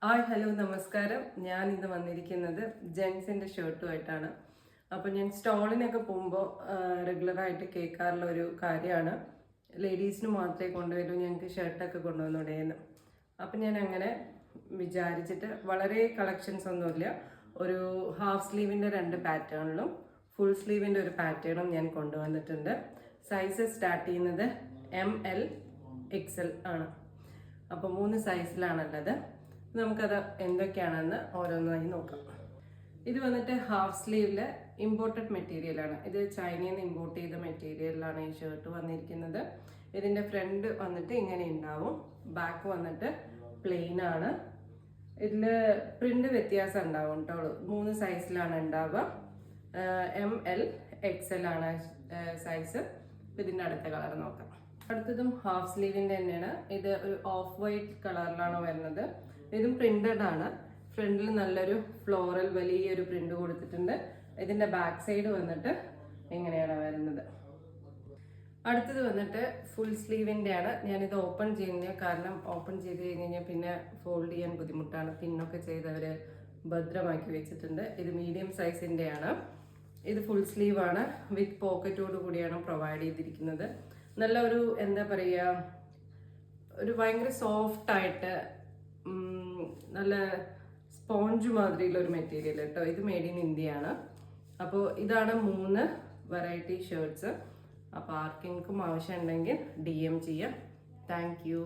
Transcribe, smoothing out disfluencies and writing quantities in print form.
Hi hello നമസ്കാരം. ഞാൻ ഇന്ന് വന്നിരിക്കുന്നത് ജെൻസിൻ്റെ ഷർട്ടുമായിട്ടാണ്. അപ്പോൾ ഞാൻ സ്റ്റോളിനൊക്കെ പോകുമ്പോൾ റെഗുലറായിട്ട് കേൾക്കാറുള്ള ഒരു കാര്യമാണ്, ലേഡീസിന് മാത്രമേ കൊണ്ടുവരൂ, ഞങ്ങൾക്ക് ഷർട്ടൊക്കെ കൊണ്ടുവന്നുകൂടെയെന്ന്. അപ്പം ഞാൻ അങ്ങനെ വിചാരിച്ചിട്ട് വളരെ കളക്ഷൻസ് ഒന്നുമില്ല, ഒരു ഹാഫ് സ്ലീവിൻ്റെ 2 പാറ്റേണിലും ഫുൾ സ്ലീവിൻ്റെ ഒരു പാറ്റേണും ഞാൻ കൊണ്ടുവന്നിട്ടുണ്ട്. സൈസ് സ്റ്റാർട്ട് ചെയ്യുന്നത് ML XL ആണ്. അപ്പോൾ 3 സൈസിലാണുള്ളത്. നമുക്കത് എന്തൊക്കെയാണെന്ന് ഓരോന്നായി നോക്കാം. ഇത് വന്നിട്ട് ഹാഫ് സ്ലീവിലെ ഇമ്പോർട്ടഡ് മെറ്റീരിയലാണ്. ഇത് ചൈനയിൽ നിന്ന് ഇമ്പോർട്ട് ചെയ്ത മെറ്റീരിയലിലാണ് ഈ ഷർട്ട് വന്നിരിക്കുന്നത്. ഇതിൻ്റെ ഫ്രണ്ട് വന്നിട്ട് ഇങ്ങനെ ഉണ്ടാവും, ബാക്ക് വന്നിട്ട് പ്ലെയിൻ ആണ്. ഇതിൽ പ്രിന്റ് വ്യത്യാസം ഉണ്ടാവും കേട്ടോ. 3 സൈസിലാണ് ഉണ്ടാവുക. ML XL ആണ് സൈസ്. ഇതിൻ്റെ അടുത്ത കളർ നോക്കാം. അടുത്തതും ഹാഫ് സ്ലീവിൻ്റെ തന്നെയാണ്. ഇത് ഒരു ഓഫ് വൈറ്റ് കളറിലാണ് വരുന്നത്. ഇതും പ്രിന്റഡ് ആണ്. ഫ്രണ്ടിൽ നല്ലൊരു ഫ്ലോറൽ വലിയൊരു പ്രിന്റ് കൊടുത്തിട്ടുണ്ട്. ഇതിന്റെ ബാക്ക് സൈഡ് വന്നിട്ട് ഇങ്ങനെയാണ് വരുന്നത്. അടുത്തത് വന്നിട്ട് ഫുൾ സ്ലീവിൻ്റെ ആണ്. ഞാനിത് ഓപ്പൺ ചെയ്യുന്നത് കാരണം ഓപ്പൺ ചെയ്ത് കഴിഞ്ഞാൽ പിന്നെ ഫോൾഡ് ചെയ്യാൻ ബുദ്ധിമുട്ടാണ്. പിന്നൊക്കെ ചെയ്തവർ ഭദ്രമാക്കി വെച്ചിട്ടുണ്ട്. ഇത് മീഡിയം സൈസിൻ്റെ ആണ്. ഇത് ഫുൾ സ്ലീവ് ആണ്, വിത്ത് പോക്കറ്റോട് കൂടിയാണ് പ്രൊവൈഡ് ചെയ്തിരിക്കുന്നത്. നല്ല ഒരു എന്താ പറയുക, ഒരു ഭയങ്കര സോഫ്റ്റായിട്ട് നല്ല സ്പോഞ്ച് മാതിരിയുള്ള ഒരു മെറ്റീരിയൽ കേട്ടോ. ഇത് മെയ്ഡ് ഇൻ ഇന്ത്യ ആണ്. അപ്പോൾ ഇതാണ് 3 വെറൈറ്റി ഷർട്ട്സ്. അപ്പോൾ ആർക്കെങ്കിലും ആവശ്യമുണ്ടെങ്കിൽ DM ചെയ്യാം. Thank you.